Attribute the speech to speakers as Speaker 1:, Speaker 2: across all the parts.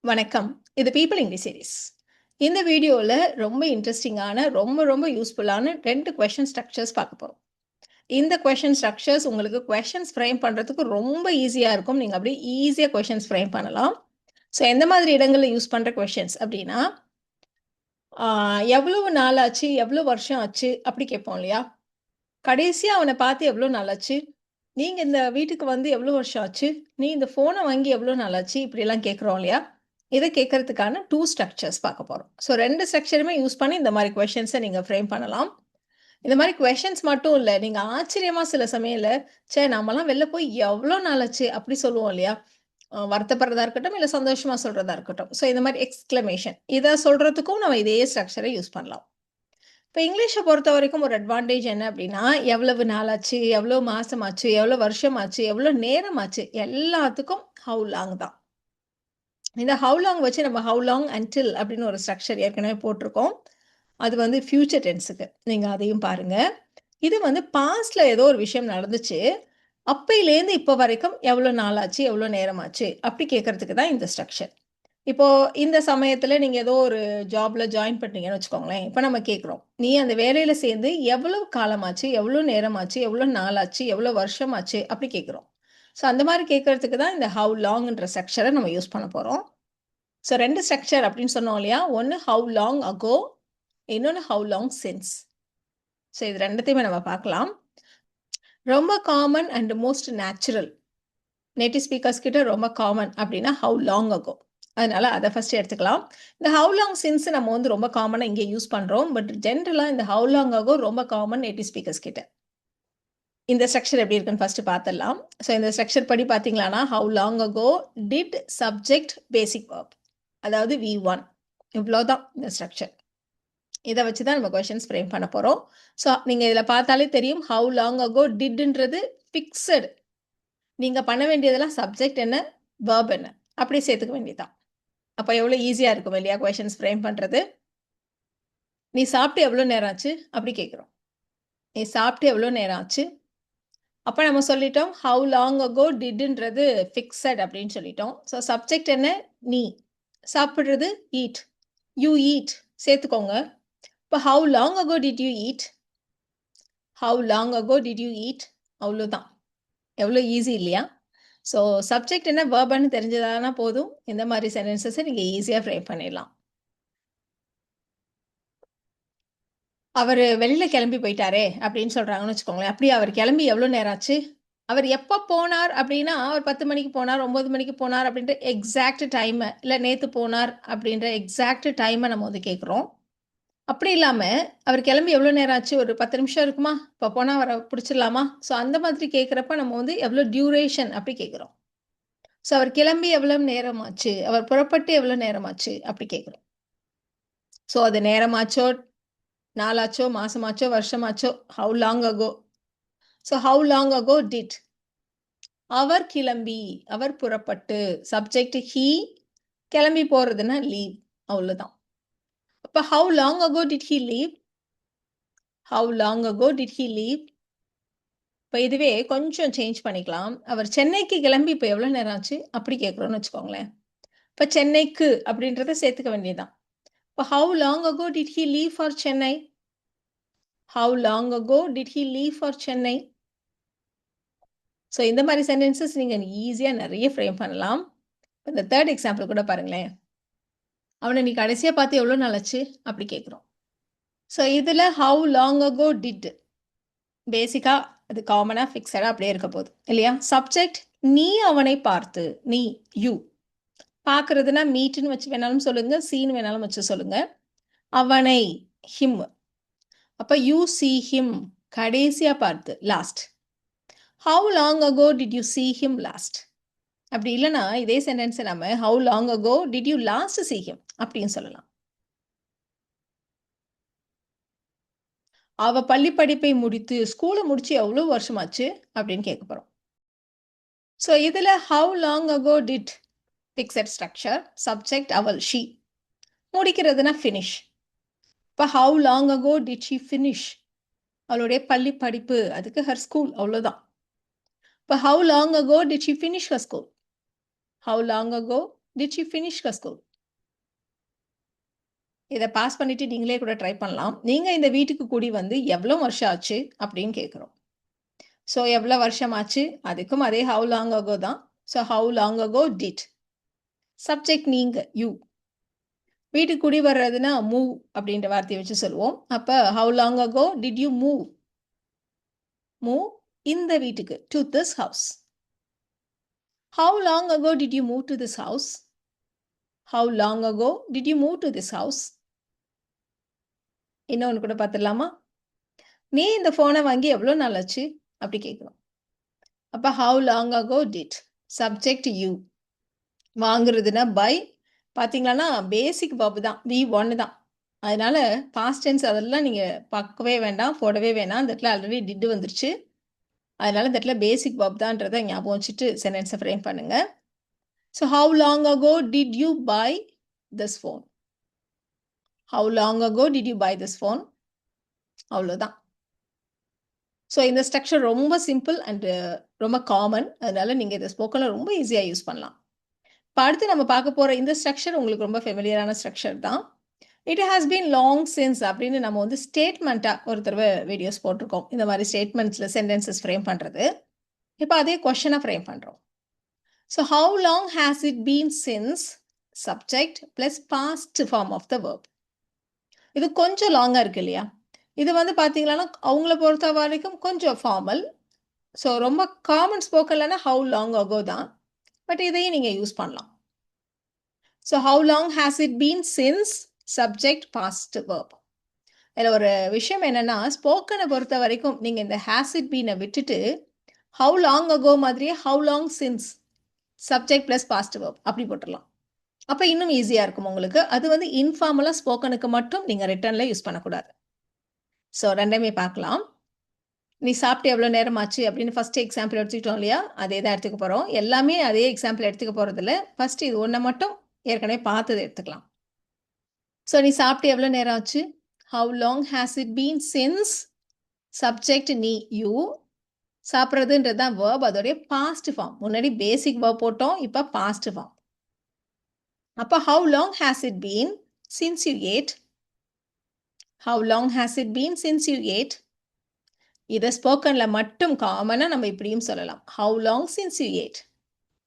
Speaker 1: வணக்கம். இது people English series. இந்த வீடியோல ரொம்ப இன்ட்ரெஸ்டிங்கான, ரொம்ப யூஸ்ஃபுல்லான 2 கொஸ்டின் ஸ்ட்ரக்சர்ஸ் பார்க்க போறோம். இந்த கொஸ்டின் ஸ்ட்ரக்சர்ஸ் உங்களுக்கு கொஸ்டின்ஸ் ஃப்ரேம் பண்றதுக்கு ரொம்ப ஈஸியா இருக்கும். நீங்க அப்படியே ஈஸியா கொஸ்டின்ஸ் ஃப்ரேம் பண்ணலாம். ஸோ எந்த மாதிரி இடங்கள்ல யூஸ் பண்ற கொஸ்டின்ஸ் அப்படின்னா, எவ்வளவு நாள் ஆச்சு? எவ்வளவு வருஷம் ஆச்சு? அப்படி கேட்போம் இல்லையா? கடைசியா அவன பார்த்து எவ்வளோ நாள் ஆச்சு? நீங்க இந்த வீட்டுக்கு வந்து எவ்வளோ வருஷம் ஆச்சு? நீ இந்த ஃபோன வாங்கி எவ்வளோ நாள் ஆச்சு? இப்படியெல்லாம் கேட்குறோம் இல்லையா? இத கேட்கறதுக்கான 2 ஸ்ட்ரக்சர்ஸ் பார்க்க போறோம். ஸோ 2 ஸ்ட்ரக்சருமே யூஸ் பண்ணி இந்த மாரி கொஸ்டின்ஸ நீங்க ஃப்ரேம் பண்ணலாம். இந்த மாரி கொஸ்டின்ஸ் மட்டும் இல்ல. நீங்க ஆச்சரியமா சில சமயம்ல, "ச்சே! நாமெல்லாம் வெளில போய் எவ்வளோ நாள் ஆச்சு?" அப்படி சொல்லுவோம் இல்லையா? வருத்தப்படுறதா இருக்கட்டும், இல்ல சந்தோஷமா சொல்றதா இருக்கட்டும். ஸோ இந்த மாரி எக்ஸ்க்ளமேஷன் இத சொல்றதுக்கும் நம்ம இதே ஸ்ட்ரக்சர யூஸ் பண்ணலாம். இப்ப இங்கிலீஷ பொறுத்தவரைக்கும் ஒரு அட்வான்டேஜ் என்ன அப்படின்னா, எவ்வளவு நாளாச்சு, எவ்வளோ மாசமாச்சு, எவ்வளோ வருஷமாச்சு, எவ்வளோ நேரமாச்சு எல்லாத்துக்கும் ஹவ் லாங் தான். இந்த ஹவ் லாங் வச்சு நம்ம ஹவ் லாங் அன்டில் அப்படின்னு ஒரு ஸ்ட்ரக்சர் ஏற்கனவே போட்டிருக்கோம். அது வந்து ஃபியூச்சர் டென்ஸுக்கு. நீங்க அதையும் பாருங்க. இது வந்து பாஸ்ட்ல ஏதோ ஒரு விஷயம் நடந்துச்சு. அப்பயிலேருந்து இப்ப வரைக்கும் எவ்வளோ நாளாச்சு, எவ்வளோ நேரமாச்சு அப்படி கேட்கறதுக்கு தான் இந்த ஸ்ட்ரக்சர். இப்போ இந்த சமயத்துல நீங்க ஏதோ ஒரு ஜாப்ல ஜாயின் பண்றீங்கன்னு வச்சுக்கோங்களேன். இப்ப நம்ம கேட்கிறோம். நீ அந்த வேலையில சேர்ந்து எவ்வளவு காலமாச்சு? எவ்வளோ நேரமாச்சு? எவ்வளோ நாளாச்சு? எவ்வளோ வருஷமாச்சு? அப்படி கேட்கிறோம். ஸோ அந்த மாரி கேட்கறதுக்கு தான் இந்த ஹவ் லாங்ன்ற ஸ்ட்ரக்சர நம்ம யூஸ் பண்ண போறோம். ஸோ 2 ஸ்ட்ரக்சர் அப்படின்னு சொன்னோம் இல்லையா? ஒண்ணு ஹவ் லாங் அகோ, இன்னொன்னு ஹவ் லாங் சின்ஸ். ஸோ இது 2த்தையுமே நம்ம பார்க்கலாம். ரொம்ப common and most natural. Native speakers கிட்ட ரொம்ப காமன் அப்படின்னா ஹவ் லாங் அகோ. அதனால அத ஃபர்ஸ்ட் எடுத்துக்கலாம். இந்த ஹவ் லாங் சின்ஸ் நம்ம வந்து ரொம்ப காமனா இங்க யூஸ் பண்றோம். பட் ஜெனரலா இந்த ஹவ் லாங் அகோ ரொம்ப காமன் நேட்டிவ் ஸ்பீக்கர்ஸ் கிட்ட. இந்த ஸ்ட்ரக்சர் எப்படி இருக்குன்னு ஃபர்ஸ்ட் பார்த்துடலாம். ஸோ இந்த ஸ்ட்ரக்சர் படி பார்த்தீங்களான்னா, how long ago did subject basic verb. அதாவது V1 இவ்வளோதான் இந்த ஸ்ட்ரக்சர். இத வச்சு தான் நம்ம கொஸ்டின்ஸ் ஃப்ரேம் பண்ண போறோம். ஸோ நீங்க இதில பார்த்தாலே தெரியும் ஹவ் லாங் அகோ டிட்ன்றது ஃபிக்ஸட். நீங்க பண்ண வேண்டியதெல்லாம் சப்ஜெக்ட் என்ன, வெர்ப் என்ன அப்படியே சேர்த்துக்க வேண்டியது தான். அப்ப எவ்வளோ ஈஸியா இருக்கும் இல்லையா கொஸ்டின்ஸ் ஃப்ரேம் பண்றது. "நீ சாப்பிட்டு எவ்வளோ நேரம் ஆச்சு?" அப்படி கேட்கிறோம். "நீ சாப்பிட்டு எவ்வளோ நேரம் ஆச்சு?" அப்ப நம்ம சொல்லிட்டோம் ஹவ் லாங் அகோ டிட்ன்றது ஃபிக்ஸட் அப்படின்னு சொல்லிட்டோம். ஸோ சப்ஜெக்ட் என்ன, நீ. சாப்பிடுறது ஈட். யூ ஈட் சேர்த்துக்கோங்க. இப்ப how long ago did you eat? How long ago did you eat? அவ்வளோதான். எவ்வளோ ஈஸி இல்லையா? ஸோ சப்ஜெக்ட் என்ன, வெர்ப்ன்னு தெரிஞ்சதானா போதும். இந்த மாரி சென்டென்சஸ நீங்க ஈஸியா ஃப்ரேம் பண்ணிடலாம். அவரு வெளில கிளம்பி போயிட்டாரே! அப்படின்னு சொல்றாங்கன்னு வச்சுக்கோங்களேன். அப்படியா அவர் கிளம்பி எவ்வளோ நேரம் ஆச்சு? அவர் எப்ப போனார் அப்படின்னா, அவர் 10 மணிக்கு போனார், 9 மணிக்கு போனார் அப்படின்ற எக்ஸாக்ட் டைம, இல்ல நேத்து போனார் அப்படின்ற எக்ஸாக்ட் டைம நம்ம வந்து கேட்கிறோம். அப்படி இல்லாம, அவர் கிளம்பி எவ்வளோ நேரம் ஆச்சு? ஒரு 10 நிமிஷம் இருக்குமா? இப்ப போனா அவர புடிச்சிடலாமா? ஸோ அந்த மாதிரி கேட்கிறப்ப நம்ம வந்து எவ்வளோ டியூரேஷன் அப்படி கேட்கிறோம். ஸோ அவர் கிளம்பி எவ்வளவு நேரம் ஆச்சு? அவர் புறப்பட்டு எவ்வளோ நேரம் ஆச்சு? அப்படி கேட்கிறோம். ஸோ அது நேரமாச்சோ, நாளாச்சோ, மாசமாச்சோ, வருஷமாச்சோ, how long ago. So how long ago did. அவர் கிளம்பி, அவர் புறப்பட்டு, சப்ஜெக்ட் ஹி, கிளம்பி போறதுன்னா லீவ். அவ்வளோதான். அப்ப how long ago did he leave? How long ago did he leave? இப்ப இதுவே கொஞ்சம் சேஞ்ச் பண்ணிக்கலாம். அவர் சென்னைக்கு கிளம்பி இப்ப எவ்வளோ நேரம் ஆச்சு? அப்படி கேட்கிறோம்னு வச்சுக்கோங்களேன். இப்ப சென்னைக்கு அப்படின்றத சேர்த்துக்க வேண்டியது தான். இப்ப how long ago did he leave for Chennai? How long ago did he leave for Chennai? So இந்த மாரி சென்டென்சஸ் நீங்க ஈஸியா நெறைய ஃப்ரேம் பண்ணலாம். இந்த 3 எக்ஸாம்பிள் கூட பாருங்களேன். "அவன நீ கடைசியா பார்த்து எவ்வளோ நாள் ஆச்சு?" அப்படி கேட்கிறோம். ஸோ இதுல ஹவ் லாங் அகோ டிட் பேசிக்கா அது காமனா ஃபிக்ஸடா அப்படியே இருக்க போகுது. இல்லையா? சப்ஜெக்ட் நீ அவனை பார்த்து. நீ, யூ. பார்க்கிறதுனா மீட்ன்னு வச்சு வேணாலும் சொல்லுங்க. சீன்னு வேணாலும் வச்சு சொல்லுங்க. அவனை, ஹிம். அப்ப யூ சீ ஹிம். கடைசியா பார்த்து, last. How long ago did you see him last? அப்படி இல்லன்னா, இதே சென்டென்ஸ நம்ம how long ago did you last see him? அப்படின்னு சொல்லலாம். அவ பள்ளி படிப்பை முடித்து, ஸ்கூல முடிச்சு எவ்வளோ வருஷமாச்சு? அப்படின்னு கேட்க போறோம். ஸோ இதுல how long ago did fixed structure, subject அவள், ஷி. முடிக்கிறதுனா ஃபினிஷ். இப்ப how long ago did she finish? அவளுடைய பள்ளி படிப்பு, அதுக்கு ஹர் ஸ்கூல் அவ்வளோதான். இப்ப how long ago did she finish her school? How long ago Did she finish her school? இத பாஸ் பண்ணிட்டு நீங்களே கூட ட்ரை பண்ணலாம். நீங்க இந்த வீட்டுக்கு குடி வந்து எவ்வளோ வருஷம் ஆச்சு அப்படின்னு கேட்கிறோம். ஸோ எவ்வளோ வருஷம் ஆச்சு? அதுக்கும் அதே ஹவ் லாங் அகோ தான். So how long ago did. Subject நீங்க, யூ. வீட்டுக்கு குடி வர்றதுன்னா மூவ் அப்படின்ற வார்த்தையை வச்சு சொல்லுவோம். அப்போ how long ago did you move? Move இந்த வீட்டுக்கு, to this house. How long ago did you move to this house? How long ago did you move to this house? இன்னொன்று கூட பார்த்துடலாமா? நீ இந்த ஃபோனை வாங்கி எவ்வளோ நாள் ஆச்சு அப்படி கேட்கணும். அப்போ how long ago did. Subject you. வாங்குறதுன்னா பை. பார்த்தீங்களான்னா பேசிக் பப் தான், V1 தான். அதனால பாஸ்ட் டென்ஸ் அதெல்லாம் நீங்கள் பார்க்கவே வேண்டாம், போடவே வேணாம். இந்த இடத்துல ஆல்ரெடி டிட் வந்துருச்சு. அதனால இந்த இடத்துல பேசிக் பப் தான்றதை ஞாபகம் வச்சுட்டு சென்டென்ஸை ஃப்ரேம் பண்ணுங்க. So how long ago did you buy this phone? How long ago did you buy this phone? அவ்வளோதான். ஸோ இந்த ஸ்ட்ரக்சர் ரொம்ப சிம்பிள் அண்ட் ரொம்ப காமன். அதனால நீங்கள் இதை ஸ்போக்கனில் ரொம்ப ஈஸியாக யூஸ் பண்ணலாம். இப்போ அடுத்து நம்ம பார்க்க போகிற இந்த ஸ்ட்ரக்சர் உங்களுக்கு ரொம்ப ஃபெமிலியரான ஸ்ட்ரக்சர் தான். It has been long since அப்படின்னு நம்ம வந்து ஸ்டேட்மெண்ட்டாக ஒரு தடவை வீடியோஸ் போட்டிருக்கோம். இந்த மாதிரி ஸ்டேட்மெண்ட்ஸில் சென்டென்சஸ் ஃப்ரேம் பண்ணுறது. இப்போ அதே கொஷனாக ஃப்ரேம் பண்ணுறோம். So how long has it been since subject plus past form of the verb. இது கொஞ்சம் லாங்காக இருக்கு இல்லையா? இது வந்து பார்த்தீங்கன்னா அவங்கள பொறுத்த வரைக்கும் கொஞ்சம் ஃபார்மல். ஸோ ரொம்ப காமன் ஸ்போக்கன்லனா ஹவு லாங் அகோ தான். பட் இதையும் நீங்கள் யூஸ் பண்ணலாம். So how long has it been since subject past verb. இதில் ஒரு விஷயம் என்னென்னா, ஸ்போக்கனை பொறுத்த வரைக்கும் நீங்கள் இந்த ஹேஸ் இட் பீனை விட்டுட்டு ஹவு லாங் அகோ மாதிரியே how long since subject plus past verb அப்படி போட்டுடலாம். அப்போ இன்னும் ஈஸியாக இருக்கும் உங்களுக்கு. அது வந்து இன்ஃபார்மலாக ஸ்போக்கனுக்கு மட்டும் நீங்கள் ரிட்டர்னில் யூஸ் பண்ணக்கூடாது. ஸோ ரெண்டுமே பார்க்கலாம். நீ சாப்பிட்டு எவ்வளோ நேரம் ஆச்சு அப்படின்னு ஃபஸ்ட்டு எக்ஸாம்பிள் எடுத்துக்கிட்டோம் இல்லையா? அதே தான் எடுத்துக்க போகிறோம். எல்லாமே அதே எக்ஸாம்பிள் எடுத்துக்க போகிறதில்ல. ஃபஸ்ட்டு இது ஒன்றை மட்டும் ஏற்கனவே பார்த்தது எடுத்துக்கலாம். ஸோ நீ சாப்பிட்டு எவ்வளோ நேரம் ஆச்சு? How long has it been since subject நீ, யூ. சாப்பிட்றதுன்றது தான் வேர்ப், அதோடைய பாஸ்ட் ஃபார்ம். முன்னாடி பேசிக் வேர்ப் போட்டோம், இப்போ பாஸ்ட் ஃபார்ம். அப்போ how long has it been since you ate? How long has it been since you ate? இதை ஸ்போக்கனில் மட்டும் காமனாக நம்ம இப்படியும் சொல்லலாம். How long since you ate?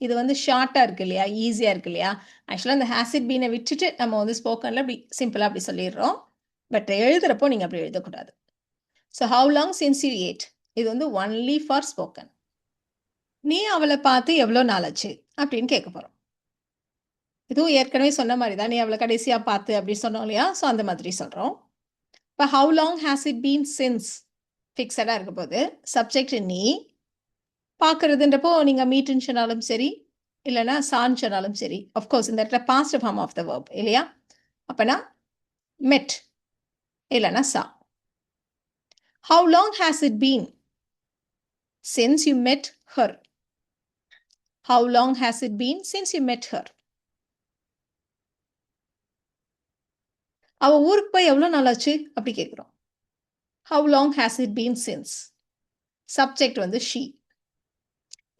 Speaker 1: இது வந்து ஷார்ட்டாக இருக்கு இல்லையா, ஈஸியாக இருக்கு இல்லையா? ஆக்சுவலாக இந்த ஹேஸ் இட் பீனை விட்டுட்டு நம்ம வந்து ஸ்போக்கனில் அப்படி சிம்பிளாக அப்படி சொல்லிடுறோம். பட் எழுதுகிறப்போ நீங்கள் அப்படி எழுதக்கூடாது. So how long since you ate இது வந்து ஒன்லி ஃபார் ஸ்போக்கன். நீ அவளை பார்த்து எவ்வளோ நாளாச்சு அப்படின்னு கேட்க போகிறோம். இதுவும் ஏற்கனவே சொன்ன மாதிரி தான், நீ அவளை கடைசியாக பார்த்து அப்படி சொன்னோம் இல்லையா? ஸோ அந்த மாதிரி சொல்கிறோம். இப்போ how long has it been since ஃபிக்ஸடாக இருக்க போது சப்ஜெக்ட் நீ. பார்க்குறதுன்றப்போ நீங்கள் மீட்டுன்னு சொன்னாலும் சரி, இல்லைனா சான்னு சொன்னாலும் சரி. அஃப்கோர்ஸ் இந்த இடத்துல past form of the verb இல்லையா? அப்போனா மெட் இல்லைனா saw. How long has it been since you met her? How long has it been since you met her? அவள் ஊருக்கு போய் எவ்வளோ நாளாச்சு அப்படி கேட்குறோம். How long has it been since. Subject வந்து ஷீ.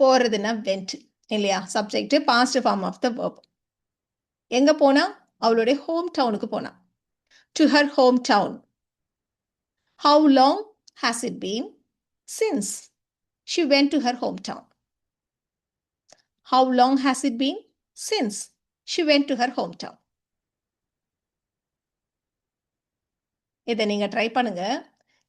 Speaker 1: போகிறதுனா வெண்ட் இல்லையா? Subject past form of the verb. எங்கே போனா? அவளுடைய ஹோம் டவுனுக்கு போனா. To her home town. How long has it been since she went to her home town? How long has it been since she went to her home down? இதை நீங்கள் try பண்ணுங்கள்.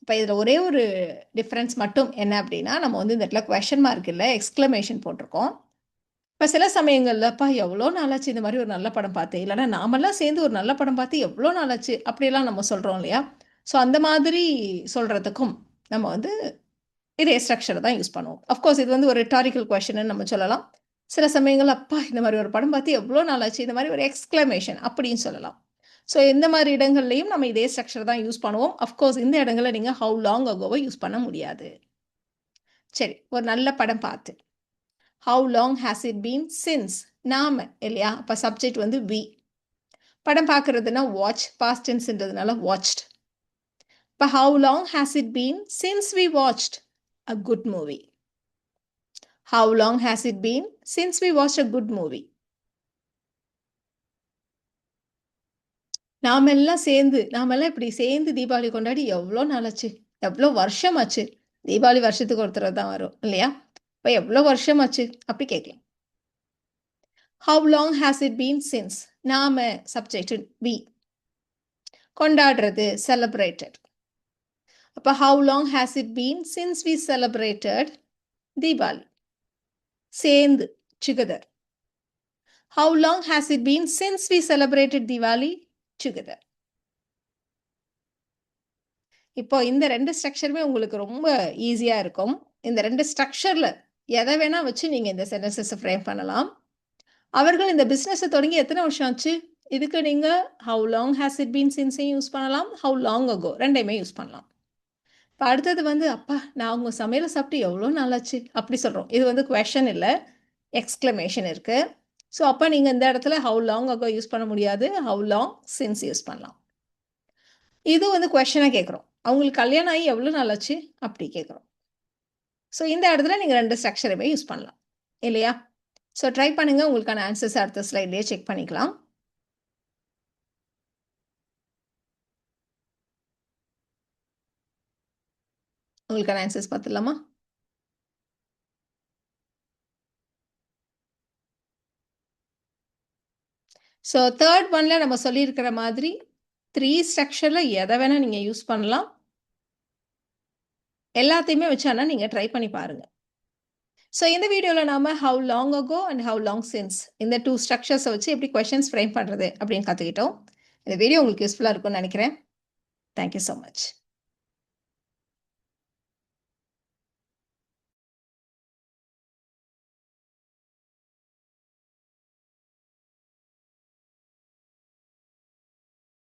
Speaker 1: இப்போ இதில் ஒரே ஒரு டிஃப்ரென்ஸ் மட்டும் என்ன அப்படின்னா, நம்ம வந்து இந்த இடத்துல கொஷன் மார்க் இல்லை, எக்ஸ்க்ளமேஷன் போட்டிருக்கோம். இப்போ சில சமயங்களில் அப்பா எவ்வளோ நாளாச்சு இந்த மாதிரி ஒரு நல்ல படம் பார்த்து, இல்லைனா நாமெல்லாம் சேர்ந்து ஒரு நல்ல படம் பார்த்து எவ்வளோ நாளாச்சு அப்படியெல்லாம் நம்ம சொல்கிறோம் இல்லையா? ஸோ அந்த மாதிரி சொல்கிறதுக்கும் நம்ம வந்து இதே ஸ்ட்ரக்சரை தான் யூஸ் பண்ணுவோம். அஃப்கோர்ஸ் இது வந்து ஒரு ரிட்டாரிக்கல் கொஷன்னு நம்ம சொல்லலாம். சில சமயங்கள் அப்பா இந்த மாதிரி ஒரு படம் பார்த்து எவ்வளோ நாளாச்சு, இந்த மாதிரி ஒரு எக்ஸ்க்ளமேஷன் அப்படின்னு சொல்லலாம். ஸோ இந்த மாதிரி இடங்கள்லையும் நம்ம இதே ஸ்ட்ரக்சர் தான் யூஸ் பண்ணுவோம். அஃப்கோர்ஸ் இந்த இடங்களில் நீங்கள் ஹவு லாங் அகோவை யூஸ் பண்ண முடியாது. சரி, ஒரு நல்ல படம் பார்த்து. How long has it been since நாம இல்லையா? அப்போ சப்ஜெக்ட் வந்து வி. படம் பார்க்குறதுனா வாட்ச், பாஸ்ட் டென்ஸ்ன்றதுனால வாட்ச்ட். இப்போ how long has it been since we watched a good movie? How long has it been since we watched a good movie? நாமெல்லாம் இப்படி சேர்ந்து தீபாவளி கொண்டாடி எவ்வளோ நாளாச்சு? எவ்வளோ வருஷமாச்சு? தீபாவளி வருஷத்துக்கு ஒரு தடவ தான் வரும் இல்லையா? இப்ப எவ்வளோ வருஷமாச்சு? அப்படி கேட்கலாம். How long has it been since? நாம சப்ஜெக்ட் வி. கொண்டாடுறது செலிப்ரேட்டட். அப்ப how long has it been since we celebrated Deepavali? சேர்ந்து together. How long has it been since we celebrated Deepavali together? இப்போ இந்த 2 ஸ்ட்ரக்சருமே உங்களுக்கு ரொம்ப ஈஸியா இருக்கும். இந்த 2 ஸ்ட்ரக்சர்ல எத வேணா வச்சு நீங்க இந்த சென்டென்சஸ ஃப்ரேம் பண்ணலாம். அவர்கள் இந்த பிசினஸ தொடங்கி எத்தன வருஷம் ஆச்சு? இதுக்கு நீங்க how long has it been சின்ஸையும் யூஸ் பண்ணலாம். ஹவ் லாங் அகோ 2யுமே யூஸ் பண்ணலாம். இப்ப அடுத்தது வந்து, "அப்பா! நான் உங்க சமையல சாப்பிட்டு எவ்வளோ நாளாச்சு?" அப்படி சொல்றோம். இது வந்து குவெஷன் இல்ல. எக்ஸ்க்ளமேஷன் இருக்கு. ஸோ, அப்ப நீங்க இந்த இடத்துல ஹவ் லாங் அகோ யூஸ் பண்ண முடியாது. ஹவ் லாங் சின்ஸ் யூஸ் பண்ணலாம். இது வந்து குவெஷனா கேட்குறோம். "அவங்களுக்கு கல்யாணம் ஆகி எவ்வளோ நாள் ஆச்சு?" அப்படி கேட்குறோம். ஸோ, இந்த இடத்துல நீங்க 2 ஸ்ட்ரக்சரையுமே யூஸ் பண்ணலாம். இல்லையா? ஸோ, ட்ரை பண்ணுங்க. உங்களுக்கான ஆன்சர்ஸ் அடுத்த ஸ்லைட்லயே செக் பண்ணிக்கலாம். உங்களுக்கான ஆன்சர்ஸ் பார்த்துடலாமா? ஸோ, 3 ஒன்ல நம்ம சொல்லியிருக்கிற மாதிரி 3 ஸ்ட்ரக்சர்ல எத வேணா நீங்க யூஸ் பண்ணலாம். எல்லாத்தையுமே வச்சு ஆனா நீங்க ட்ரை பண்ணி பாருங்க. ஸோ, இந்த வீடியோல நாம how long ago and how long since இந்த 2 ஸ்ட்ரக்சர்ஸ வச்சு எப்படி குவெஷன்ஸ் ஃப்ரேம் பண்றது அப்படின்னு கத்துக்கிட்டோம். இந்த வீடியோ உங்களுக்கு யூஸ்ஃபுல்லா இருக்கும்னு நினைக்கிறேன். Thank you so much.